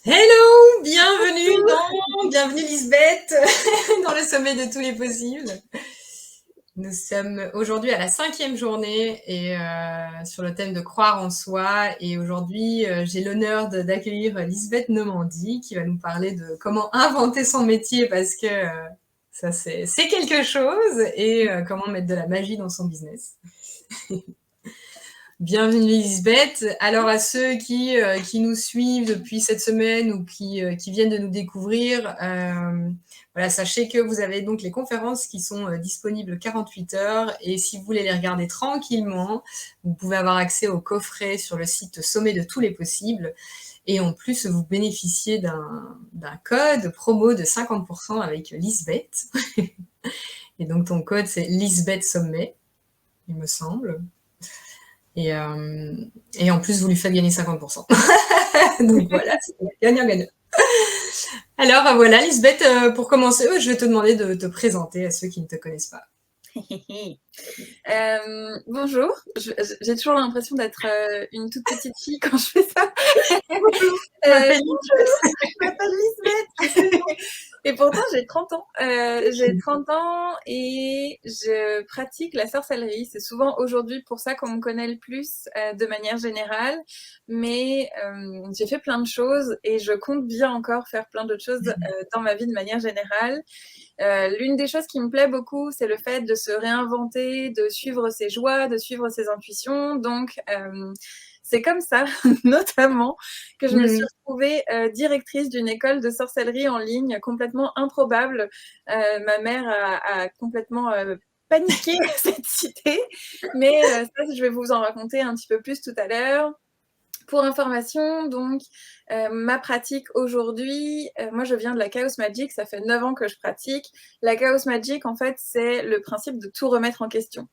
Hello, bienvenue Lisbeth dans le sommet de tous les possibles. Nous sommes aujourd'hui à la 5e journée et sur le thème de croire en soi. Et aujourd'hui, j'ai l'honneur d'accueillir Lisbeth Normandie qui va nous parler de comment inventer son métier parce que ça c'est quelque chose et comment mettre de la magie dans son business. Bienvenue Lisbeth. Alors à ceux qui nous suivent depuis cette semaine ou qui viennent de nous découvrir, voilà, sachez que vous avez donc les conférences qui sont disponibles 48 heures et si vous voulez les regarder tranquillement, vous pouvez avoir accès au coffret sur le site Sommet de tous les possibles et en plus vous bénéficiez d'un code promo de 50% avec Lisbeth. Et donc ton code c'est Lisbeth Sommet, il me semble. Et en plus, vous lui faites gagner 50%. Donc voilà, c'est gagnant-gagnant. Alors voilà, Lisbeth, pour commencer, je vais te demander de te présenter à ceux qui ne te connaissent pas. Bonjour, j'ai toujours l'impression d'être une toute petite fille quand je fais ça. Bonjour, je m'appelle Lisbeth. Et pourtant, j'ai 30 ans. J'ai 30 ans et je pratique la sorcellerie. C'est souvent aujourd'hui pour ça qu'on me connaît le plus de manière générale. Mais j'ai fait plein de choses et je compte bien encore faire plein d'autres choses dans ma vie de manière générale. L'une des choses qui me plaît beaucoup, c'est le fait de se réinventer, de suivre ses joies, de suivre ses intuitions. Donc, c'est comme ça, notamment, que je me suis retrouvée directrice d'une école de sorcellerie en ligne complètement improbable. Ma mère a complètement paniqué cette idée, mais ça, je vais vous en raconter un petit peu plus tout à l'heure. Pour information, donc, ma pratique aujourd'hui, moi je viens de la Chaos Magic, ça fait 9 ans que je pratique. La Chaos Magic, en fait, c'est le principe de tout remettre en question.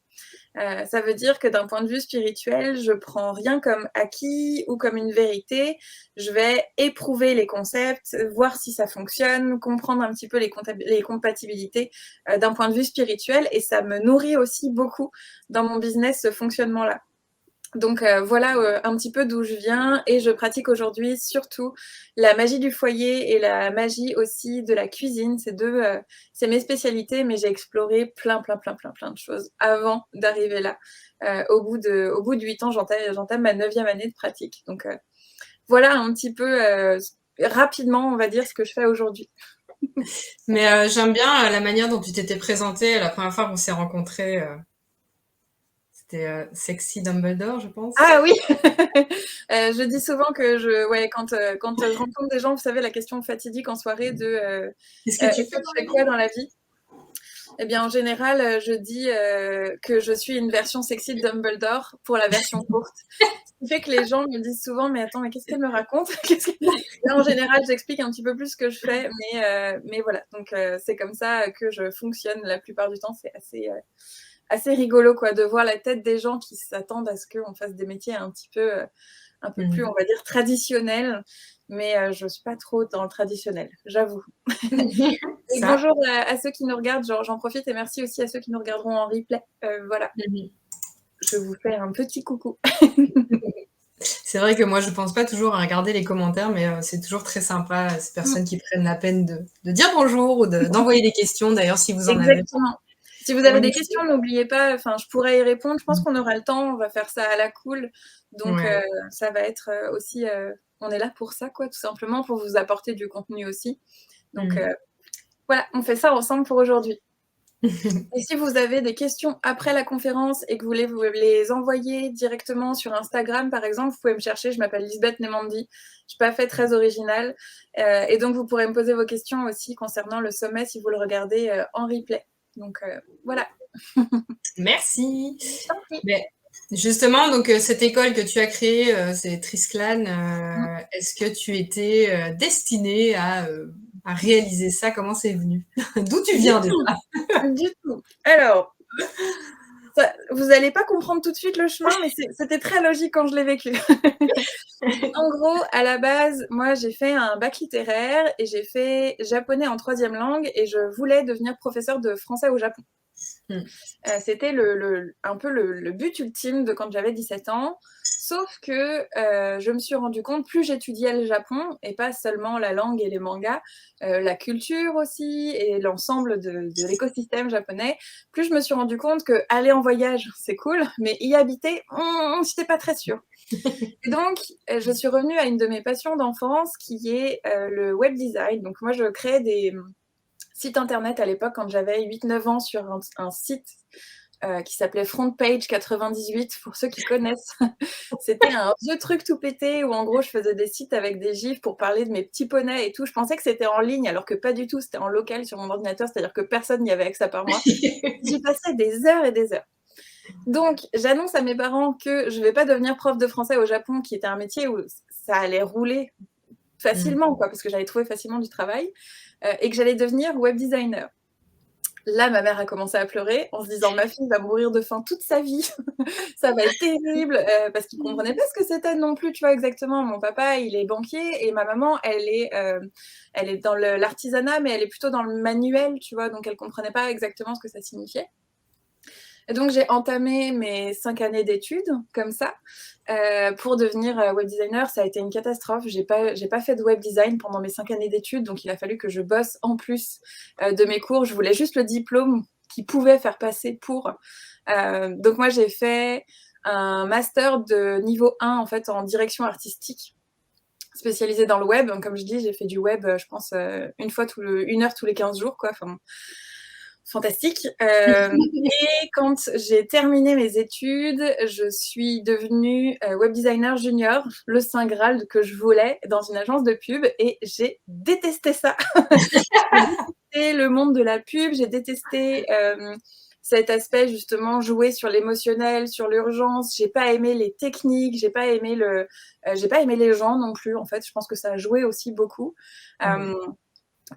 Ça veut dire que d'un point de vue spirituel, je prends rien comme acquis ou comme une vérité. Je vais éprouver les concepts, voir si ça fonctionne, comprendre un petit peu les compatibilités d'un point de vue spirituel, et ça me nourrit aussi beaucoup dans mon business, ce fonctionnement-là. Donc voilà un petit peu d'où je viens, et je pratique aujourd'hui surtout la magie du foyer et la magie aussi de la cuisine. C'est mes spécialités, mais j'ai exploré plein de choses avant d'arriver là. Au bout de 8 ans, j'entame ma 9e année de pratique. Donc voilà un petit peu rapidement, on va dire, ce que je fais aujourd'hui. Mais j'aime bien la manière dont tu t'étais présentée la première fois qu'on s'est rencontrés. C'était Sexy Dumbledore, je pense. Ah oui. Je dis souvent que ouais, quand je rencontre des gens, vous savez, la question fatidique en soirée de Qu'est-ce que tu est-ce fais que tu fais quoi dans la vie? Eh bien, en général, je dis que je suis une version sexy de Dumbledore pour la version courte. Ce qui fait que les gens me disent souvent, mais attends, mais qu'est-ce qu'elle me raconte? Là, en général, j'explique un petit peu plus ce que je fais, mais voilà. Donc, c'est comme ça que je fonctionne la plupart du temps. C'est assez rigolo, quoi, de voir la tête des gens qui s'attendent à ce qu'on fasse des métiers un peu plus, on va dire, traditionnels. Mais je ne suis pas trop dans le traditionnel, j'avoue. Et Ça. bonjour à ceux qui nous regardent, j'en profite, et merci aussi à ceux qui nous regarderont en replay. Voilà, je vous fais un petit coucou. C'est vrai que moi, je pense pas toujours à regarder les commentaires, mais c'est toujours très sympa, ces personnes qui prennent la peine de dire bonjour ou d'envoyer des questions, d'ailleurs, si vous en avez. Exactement. Si vous On avez des les questions, n'oubliez pas, je pourrais y répondre. Je pense qu'on aura le temps, on va faire ça à la cool. Donc, Ouais. ça va être aussi, on est là pour ça, quoi, tout simplement, pour vous apporter du contenu aussi. Donc, voilà, on fait ça ensemble pour aujourd'hui. Et si vous avez des questions après la conférence et que vous voulez vous les envoyer directement sur Instagram, par exemple, vous pouvez me chercher, je m'appelle Lisbeth Nemandi. Je n'ai pas fait très original. Et donc, vous pourrez me poser vos questions aussi concernant le sommet si vous le regardez en replay. Donc, voilà. Merci. Je t'en prie. Mais justement, donc cette école que tu as créée, c'est Trisclan. Est-ce que tu étais destinée à réaliser ça? Comment c'est venu? D'où tu Du viens déjà? tout, du tout. Alors, vous n'allez pas comprendre tout de suite le chemin, mais c'était très logique quand je l'ai vécu. En gros, à la base, moi, j'ai fait un bac littéraire et j'ai fait japonais en 3e langue, et je voulais devenir professeure de français au Japon. Mmh. C'était un peu le but ultime de quand j'avais 17 ans. Sauf que je me suis rendu compte, plus j'étudiais le Japon, et pas seulement la langue et les mangas, la culture aussi, et l'ensemble de l'écosystème japonais, plus je me suis rendu compte que aller en voyage, c'est cool, mais y habiter, j'étais pas très sûre. Et donc, je suis revenue à une de mes passions d'enfance, qui est le web design. Donc moi, je créais des sites internet à l'époque, quand j'avais 8-9 ans, sur un site qui s'appelait Frontpage 98, pour ceux qui connaissent. C'était un vieux truc tout pété où en gros je faisais des sites avec des gifs pour parler de mes petits poneys et tout. Je pensais que c'était en ligne alors que pas du tout, c'était en local sur mon ordinateur, c'est-à-dire que personne n'y avait accès à part moi. J'y passais des heures et des heures. Donc j'annonce à mes parents que je vais pas devenir prof de français au Japon, qui était un métier où ça allait rouler facilement, quoi, parce que j'allais trouver facilement du travail, et que j'allais devenir web designer. Là, ma mère a commencé à pleurer en se disant: «Ma fille va mourir de faim toute sa vie, ça va être terrible», parce qu'ils comprenaient pas ce que c'était non plus, tu vois, exactement. Mon papa, il est banquier, et ma maman, elle est dans l'artisanat, mais elle est plutôt dans le manuel, tu vois, donc elle comprenait pas exactement ce que ça signifiait. Et donc j'ai entamé mes 5 années d'études comme ça, pour devenir web designer. Ça a été une catastrophe. J'ai pas fait de web design pendant mes 5 années d'études, donc il a fallu que je bosse en plus de mes cours. Je voulais juste le diplôme qui pouvait faire passer pour. Donc moi, j'ai fait un master de niveau 1 en fait, en direction artistique, spécialisé dans le web. Donc, comme je dis, j'ai fait du web, je pense, une heure tous les 15 jours, quoi. Enfin, fantastique. Et quand j'ai terminé mes études, je suis devenue web designer junior, le saint graal que je voulais, dans une agence de pub, et j'ai détesté ça. J'ai détesté le monde de la pub, j'ai détesté cet aspect justement jouer sur l'émotionnel, sur l'urgence. J'ai pas aimé les techniques, j'ai pas aimé les gens non plus. En fait, je pense que ça a joué aussi beaucoup.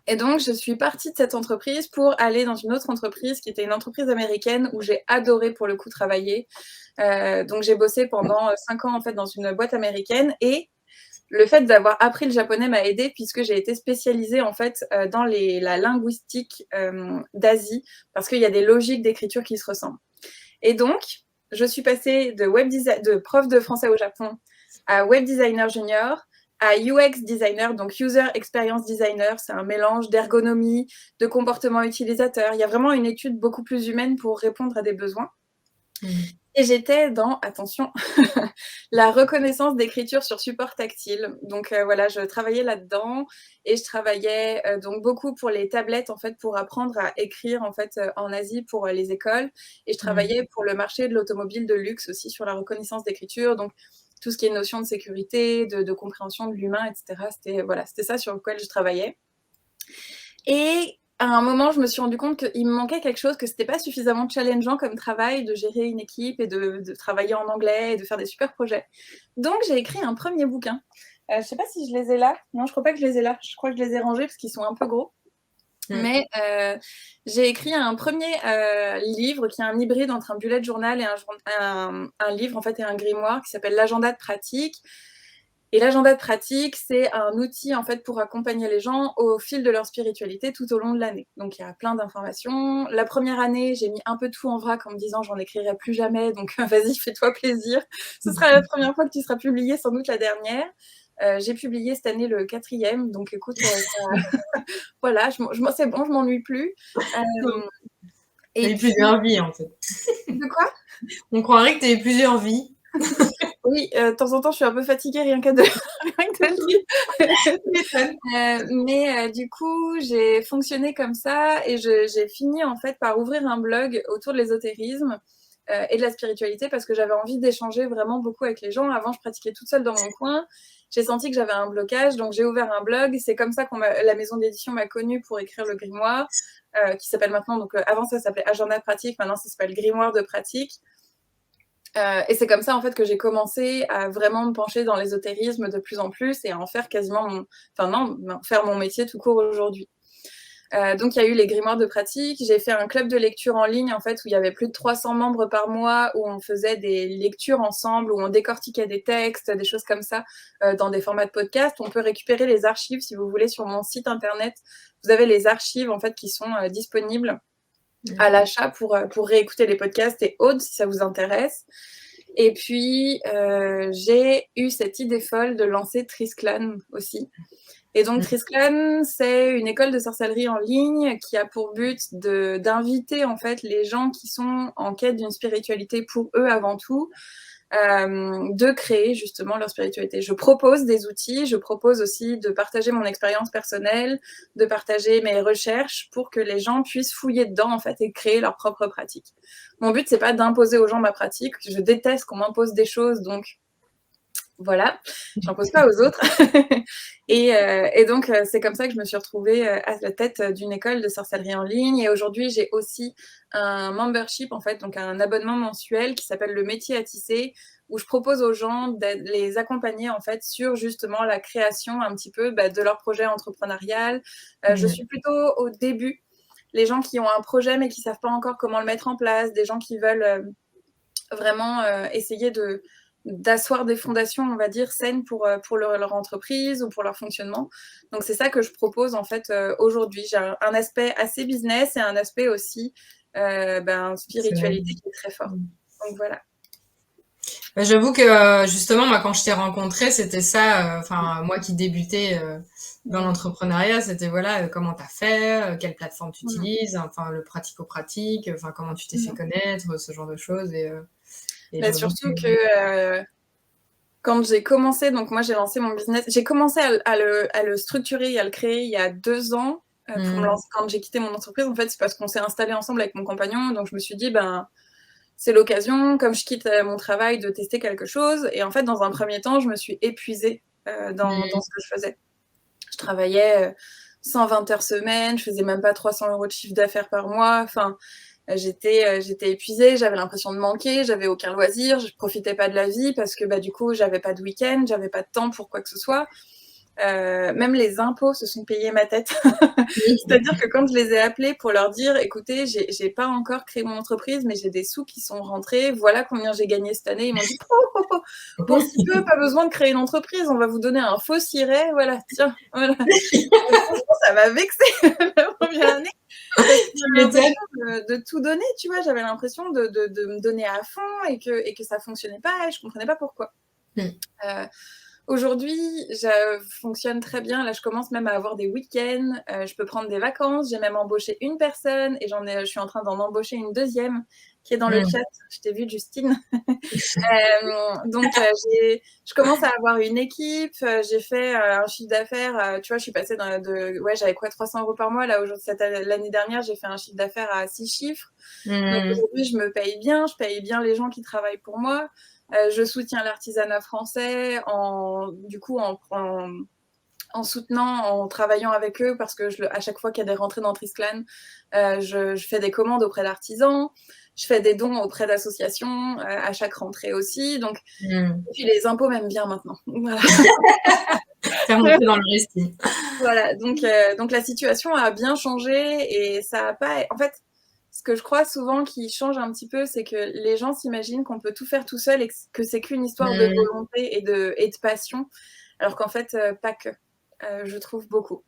Et donc, je suis partie de cette entreprise pour aller dans une autre entreprise qui était une entreprise américaine où j'ai adoré pour le coup travailler. Donc, j'ai bossé pendant 5 ans en fait dans une boîte américaine, et le fait d'avoir appris le japonais m'a aidée puisque j'ai été spécialisée en fait dans la linguistique d'Asie, parce qu'il y a des logiques d'écriture qui se ressemblent. Et donc, je suis passée de prof de français au Japon à web designer junior, à UX designer, donc User Experience Designer. C'est un mélange d'ergonomie, de comportement utilisateur. Il y a vraiment une étude beaucoup plus humaine pour répondre à des besoins. Et j'étais dans, attention, la reconnaissance d'écriture sur support tactile. Donc voilà, je travaillais là-dedans, et je travaillais donc beaucoup pour les tablettes en fait, pour apprendre à écrire en fait en Asie pour les écoles. Et je travaillais pour le marché de l'automobile de luxe aussi, sur la reconnaissance d'écriture. Donc tout ce qui est notion de sécurité, de compréhension de l'humain, etc. C'était ça sur lequel je travaillais. Et à un moment, je me suis rendu compte qu'il me manquait quelque chose, que c'était pas suffisamment challengeant comme travail de gérer une équipe et de travailler en anglais et de faire des super projets. Donc, j'ai écrit un premier bouquin. Je sais pas si je les ai là. Non, je crois pas que je les ai là. Je crois que je les ai rangés parce qu'ils sont un peu gros. Mais j'ai écrit un premier livre qui est un hybride entre un bullet journal et un livre en fait, et un grimoire, qui s'appelle l'agenda de pratique. Et l'agenda de pratique, c'est un outil en fait pour accompagner les gens au fil de leur spiritualité tout au long de l'année. Donc il y a plein d'informations. La première année, j'ai mis un peu tout en vrac en me disant j'en écrirai plus jamais, donc vas-y, fais-toi plaisir. Ce sera la première fois que tu seras publié, sans doute la dernière. J'ai publié cette année le 4e, donc écoute, voilà, c'est bon, je m'ennuie plus. Tu avais plusieurs vies en fait. De quoi? On croirait que tu avais plusieurs vies. Oui, de temps en temps, je suis un peu fatiguée rien que de le dire. Mais du coup, j'ai fonctionné comme ça, et j'ai fini en fait par ouvrir un blog autour de l'ésotérisme et de la spiritualité, parce que j'avais envie d'échanger vraiment beaucoup avec les gens. Avant, je pratiquais toute seule dans mon coin. J'ai senti que j'avais un blocage, donc j'ai ouvert un blog. C'est comme ça que la maison d'édition m'a connue pour écrire le grimoire, qui s'appelle maintenant, donc avant ça s'appelait Agenda de pratique, maintenant ça s'appelle Grimoire de pratique. Et c'est comme ça en fait que j'ai commencé à vraiment me pencher dans l'ésotérisme de plus en plus, et à en faire faire mon métier tout court aujourd'hui. Donc il y a eu les grimoires de pratique. J'ai fait un club de lecture en ligne en fait, où il y avait plus de 300 membres par mois, où on faisait des lectures ensemble, où on décortiquait des textes, des choses comme ça, dans des formats de podcast. On peut récupérer les archives si vous voulez sur mon site internet. Vous avez les archives en fait qui sont disponibles. à l'achat pour réécouter les podcasts et autres si ça vous intéresse. Et puis, j'ai eu cette idée folle de lancer Trisclan aussi. Et donc, Trisclan, c'est une école de sorcellerie en ligne qui a pour but d'inviter en fait les gens qui sont en quête d'une spiritualité pour eux avant tout, de créer justement leur spiritualité. Je propose des outils, je propose aussi de partager mon expérience personnelle, de partager mes recherches pour que les gens puissent fouiller dedans en fait et créer leur propre pratique. Mon but, c'est pas d'imposer aux gens ma pratique. Je déteste qu'on m'impose des choses, donc voilà, j'en pose pas aux autres. et donc, c'est comme ça que je me suis retrouvée à la tête d'une école de sorcellerie en ligne. Et aujourd'hui, j'ai aussi un membership, en fait, donc un abonnement mensuel qui s'appelle le métier à tisser, où je propose aux gens de les accompagner, en fait, sur justement la création un petit peu de leur projet entrepreneurial. Je suis plutôt au début. Les gens qui ont un projet mais qui savent pas encore comment le mettre en place, des gens qui veulent vraiment essayer d'asseoir des fondations, on va dire, saines pour leur entreprise ou pour leur fonctionnement. Donc, c'est ça que je propose, en fait, aujourd'hui. J'ai un aspect assez business et un aspect aussi spiritualité qui est très fort. Donc, voilà. J'avoue que justement, moi, quand je t'ai rencontré, c'était ça. Moi qui débutais dans l'entrepreneuriat, c'était voilà, comment t'as fait, quelle plateforme tu utilises, enfin le pratico-pratique, enfin comment tu t'es fait connaître, ce genre de choses. Et surtout que quand j'ai commencé, donc moi j'ai lancé mon business, j'ai commencé à le structurer et à le créer il y a 2 ans. Pour me lancer, quand j'ai quitté mon entreprise, en fait, c'est parce qu'on s'est installé ensemble avec mon compagnon. Donc je me suis dit, c'est l'occasion, comme je quitte mon travail, de tester quelque chose. Et en fait, dans un premier temps, je me suis épuisée dans ce que je faisais. Je travaillais 120 heures semaine, je faisais même pas 300 € de chiffre d'affaires par mois. Enfin, j'étais épuisée, j'avais l'impression de manquer, j'avais aucun loisir, je profitais pas de la vie parce que du coup, j'avais pas de week-end, j'avais pas de temps pour quoi que ce soit. Même les impôts se sont payés ma tête. C'est-à-dire que quand je les ai appelés pour leur dire, écoutez, j'ai pas encore créé mon entreprise, mais j'ai des sous qui sont rentrés, voilà combien j'ai gagné cette année. Ils m'ont dit, pour si peu, pas besoin de créer une entreprise, on va vous donner un faux siret, voilà, tiens, voilà. Franchement, ça m'a vexée la première année. J'avais l'impression de tout donner, tu vois, j'avais l'impression de me donner à fond et que ça fonctionnait pas et je comprenais pas pourquoi. Aujourd'hui, je fonctionne très bien. Là, je commence même à avoir des week-ends. Je peux prendre des vacances. J'ai même embauché une personne et je suis en train d'en embaucher une deuxième qui est dans le chat. Je t'ai vu, Justine. Donc, je commence à avoir une équipe. J'ai fait un chiffre d'affaires. Tu vois, je suis passée j'avais quoi, 300 € par mois. Là, l'année dernière, j'ai fait un chiffre d'affaires à 6 chiffres. Donc, aujourd'hui, je me paye bien. Je paye bien les gens qui travaillent pour moi. Je soutiens l'artisanat français en soutenant, en travaillant avec eux parce que à chaque fois qu'il y a des rentrées dans Trisclan, je fais des commandes auprès d'artisans, je fais des dons auprès d'associations à chaque rentrée aussi. Donc, et puis les impôts m'aiment bien maintenant. Voilà. Faire monter dans le récit. Voilà, donc la situation a bien changé et ça a pas. En fait, ce que je crois souvent qui change un petit peu, c'est que les gens s'imaginent qu'on peut tout faire tout seul et que c'est qu'une histoire de volonté et de passion, alors qu'en fait, pas que. Je trouve beaucoup.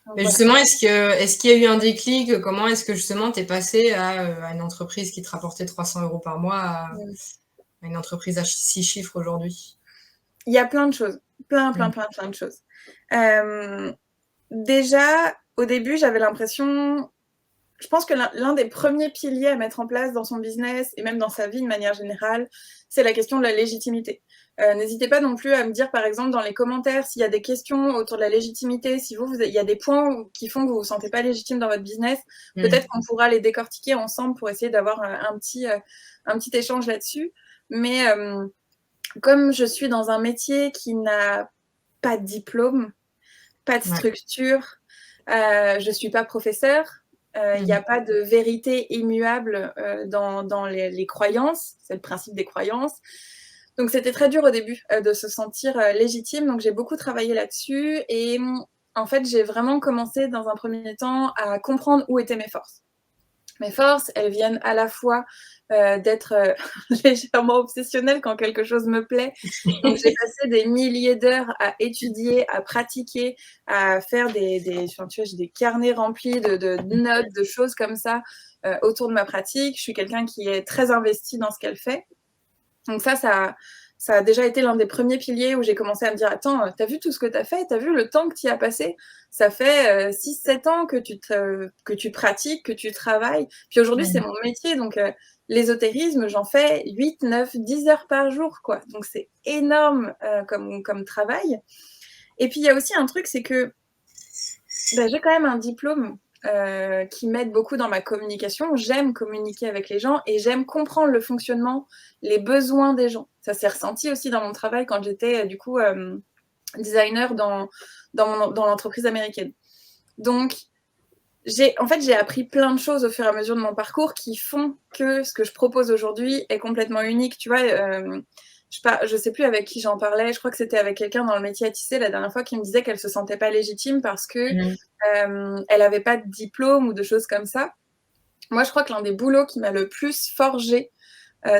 Donc, mais justement, est-ce qu'il y a eu un déclic? Comment est-ce que justement t'es passé à une entreprise qui te rapportait 300 € par mois à une entreprise à 6 chiffres aujourd'hui? Il y a plein de choses. Plein de choses. Déjà, au début, j'avais l'impression. Je pense que l'un des premiers piliers à mettre en place dans son business et même dans sa vie de manière générale, c'est la question de la légitimité. N'hésitez pas non plus à me dire, par exemple, dans les commentaires, s'il y a des questions autour de la légitimité, si il y a des points qui font que vous ne vous sentez pas légitime dans votre business, peut-être qu'on pourra les décortiquer ensemble pour essayer d'avoir un petit échange là-dessus. Mais comme je suis dans un métier qui n'a pas de diplôme, pas de structure, je ne suis pas professeure, il n'y a pas de vérité immuable dans les croyances, c'est le principe des croyances. Donc c'était très dur au début de se sentir légitime, donc j'ai beaucoup travaillé là-dessus et en fait j'ai vraiment commencé dans un premier temps à comprendre où étaient mes forces. Mes forces, elles viennent à la fois d'être légèrement obsessionnelle quand quelque chose me plaît. Donc, j'ai passé des milliers d'heures à étudier, à pratiquer, à faire enfin, tu vois, j'ai des carnets remplis de notes, de choses comme ça autour de ma pratique. Je suis quelqu'un qui est très investi dans ce qu'elle fait. Donc ça a déjà été l'un des premiers piliers où j'ai commencé à me dire « Attends, t'as vu tout ce que t'as fait? T'as vu le temps que t'y as passé? Ça fait 6-7 ans que tu pratiques, que tu travailles. Puis aujourd'hui, c'est mon métier. Donc, l'ésotérisme, j'en fais 8, 9, 10 heures par jour, quoi. Donc, c'est énorme comme travail. Et puis, il y a aussi un truc, c'est que j'ai quand même un diplôme qui m'aide beaucoup dans ma communication. J'aime communiquer avec les gens et j'aime comprendre le fonctionnement, les besoins des gens. Ça s'est ressenti aussi dans mon travail quand j'étais du coup designer dans l'entreprise américaine. Donc, j'ai appris plein de choses au fur et à mesure de mon parcours qui font que ce que je propose aujourd'hui est complètement unique. Tu vois, je sais plus avec qui j'en parlais, je crois que c'était avec quelqu'un dans le métier à tisser la dernière fois qui me disait qu'elle se sentait pas légitime parce que elle avait pas de diplôme ou de choses comme ça. Moi, je crois que l'un des boulots qui m'a le plus forgé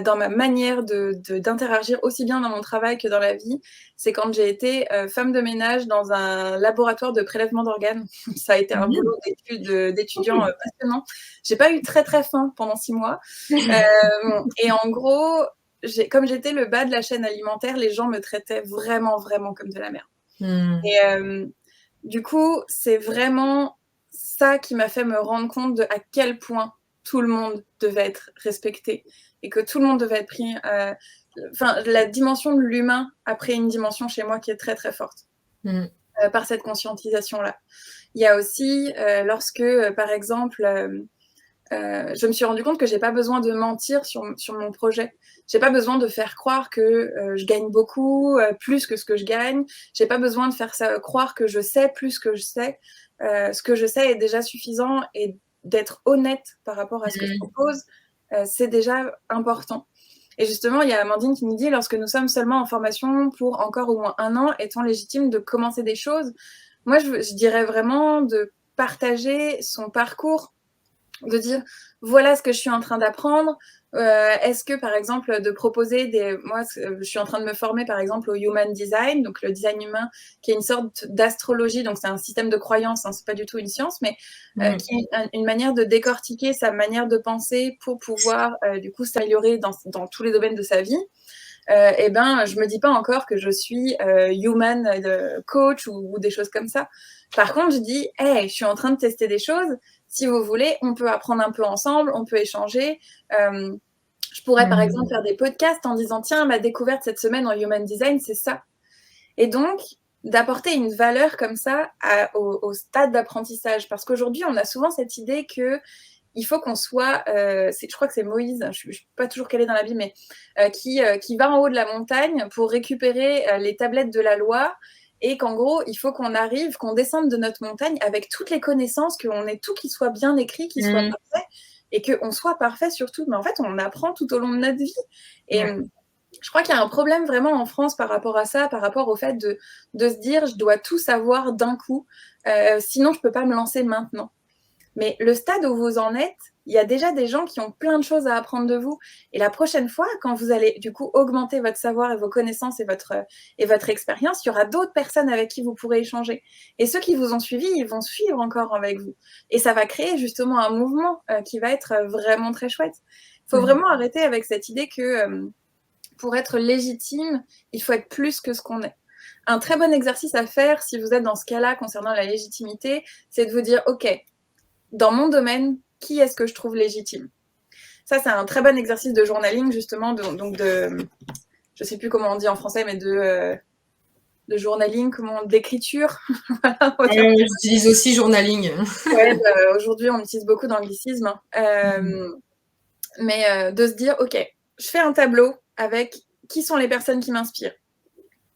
dans ma manière d'interagir aussi bien dans mon travail que dans la vie, c'est quand j'ai été femme de ménage dans un laboratoire de prélèvement d'organes. Ça a été un boulot d'étudiant passionnant. J'ai pas eu très très faim pendant 6 mois. Et en gros, comme j'étais le bas de la chaîne alimentaire, les gens me traitaient vraiment, vraiment comme de la merde. Et du coup, c'est vraiment ça qui m'a fait me rendre compte à quel point tout le monde devait être respecté et que tout le monde devait être pris. La dimension de l'humain a pris une dimension chez moi qui est très, très forte par cette conscientisation-là. Il y a aussi, lorsque, par exemple, je me suis rendu compte que j'ai pas besoin de mentir sur mon projet. J'ai pas besoin de faire croire que je gagne beaucoup, plus que ce que je gagne. J'ai pas besoin de faire ça, croire que je sais plus que je sais. Ce que je sais est déjà suffisant et d'être honnête par rapport à ce que je propose, c'est déjà important. Et justement, il y a Amandine qui nous dit « Lorsque nous sommes seulement en formation pour encore au moins 1 an, est-on légitime de commencer des choses ?» Moi, je dirais vraiment de partager son parcours, de dire voilà ce que je suis en train d'apprendre. Est-ce que par exemple de proposer moi je suis en train de me former par exemple au Human Design, donc le design humain qui est une sorte d'astrologie, donc c'est un système de croyance, hein, c'est pas du tout une science, mais qui est une manière de décortiquer sa manière de penser pour pouvoir du coup s'améliorer dans tous les domaines de sa vie. Je me dis pas encore que je suis human coach ou des choses comme ça. Par contre, je dis hey, je suis en train de tester des choses. Si vous voulez, on peut apprendre un peu ensemble, on peut échanger. Je pourrais par exemple faire des podcasts en disant tiens, ma découverte cette semaine en Human Design, c'est ça. Et donc, d'apporter une valeur comme ça au stade d'apprentissage. Parce qu'aujourd'hui, on a souvent cette idée que il faut qu'on soit, je crois que c'est Moïse, je ne suis pas toujours calée dans la Bible, mais qui va en haut de la montagne pour récupérer les tablettes de la loi et qu'en gros, il faut qu'on arrive, qu'on descende de notre montagne avec toutes les connaissances, qu'on ait tout qui soit bien écrit, qui soit parfait et qu'on soit parfait surtout. Mais en fait, on apprend tout au long de notre vie. Et je crois qu'il y a un problème vraiment en France par rapport à ça, par rapport au fait de se dire je dois tout savoir d'un coup, sinon je ne peux pas me lancer maintenant. Mais le stade où vous en êtes, il y a déjà des gens qui ont plein de choses à apprendre de vous. Et la prochaine fois, quand vous allez du coup augmenter votre savoir et vos connaissances et votre expérience, il y aura d'autres personnes avec qui vous pourrez échanger. Et ceux qui vous ont suivi, ils vont suivre encore avec vous. Et ça va créer justement un mouvement qui va être vraiment très chouette. Il faut vraiment arrêter avec cette idée que pour être légitime, il faut être plus que ce qu'on est. Un très bon exercice à faire, si vous êtes dans ce cas-là concernant la légitimité, c'est de vous dire « Ok, dans mon domaine, qui est-ce que je trouve légitime ?» Ça, c'est un très bon exercice de journaling, justement, je ne sais plus comment on dit en français, mais de journaling, d'écriture. Voilà, j'utilise aussi journaling. Ouais, aujourd'hui, on utilise beaucoup d'anglicisme. Mais de se dire, OK, je fais un tableau avec qui sont les personnes qui m'inspirent.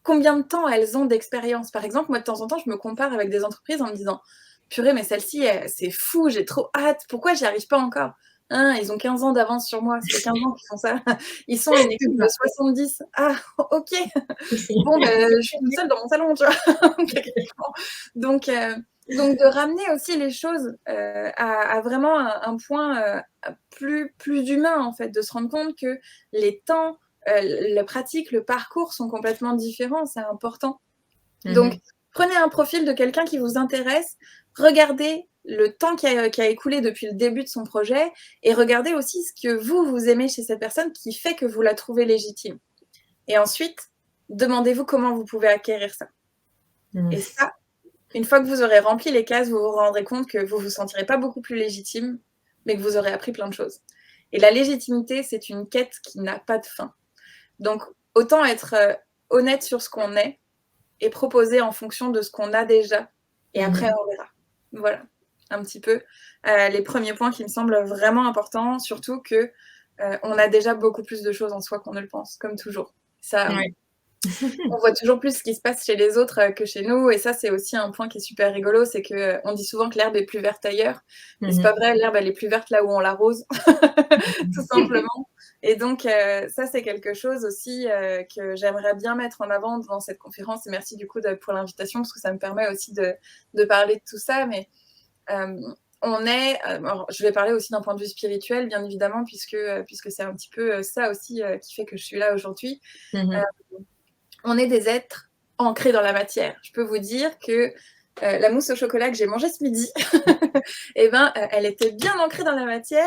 Combien de temps elles ont d'expérience? Par exemple, moi, de temps en temps, je me compare avec des entreprises en me disant purée, mais celle-ci, c'est fou, j'ai trop hâte. Pourquoi j'y arrive pas encore? Ils ont 15 ans d'avance sur moi. Ça fait 15 ans qu'ils font ça. Ils sont une équipe de 70. Ah, ok. Bon, je suis toute seule dans mon salon, tu vois. Donc, Donc de ramener aussi les choses, à vraiment un point, plus humain, en fait. De se rendre compte que les temps, la pratique, le parcours sont complètement différents, c'est important. Donc, Mmh. prenez un profil de quelqu'un qui vous intéresse, regardez le temps qui a écoulé depuis le début de son projet et regardez aussi ce que vous aimez chez cette personne qui fait que vous la trouvez légitime. Et ensuite, demandez-vous comment vous pouvez acquérir ça. Et Mmh. ça, une fois que vous aurez rempli les cases, vous vous rendrez compte que vous vous sentirez pas beaucoup plus légitime, mais que vous aurez appris plein de choses. Et la légitimité, c'est une quête qui n'a pas de fin. Donc, autant être, honnête sur ce qu'on est et proposer en fonction de ce qu'on a déjà et après Mmh. on verra. Voilà, un petit peu, les premiers points qui me semblent vraiment importants, surtout que, on a déjà beaucoup plus de choses en soi qu'on ne le pense, comme toujours. Ça, Ouais. on voit toujours plus ce qui se passe chez les autres, que chez nous et ça, c'est aussi un point qui est super rigolo, c'est que, on dit souvent que l'herbe est plus verte ailleurs, mais c'est pas Mmh. vrai, l'herbe, elle est plus verte là où on l'arrose, tout simplement et donc ça, c'est quelque chose aussi, que j'aimerais bien mettre en avant dans cette conférence et merci du coup pour l'invitation parce que ça me permet aussi de parler de tout ça, mais hem, on est, alors je vais parler aussi d'un point de vue spirituel, bien évidemment, puisque c'est un petit peu, ça aussi, qui fait que je suis là aujourd'hui. Heu, Mmh. on est des êtres ancrés dans la matière. Je peux vous dire que, la mousse au chocolat que j'ai mangée ce midi et ben, elle était bien ancrée dans la matière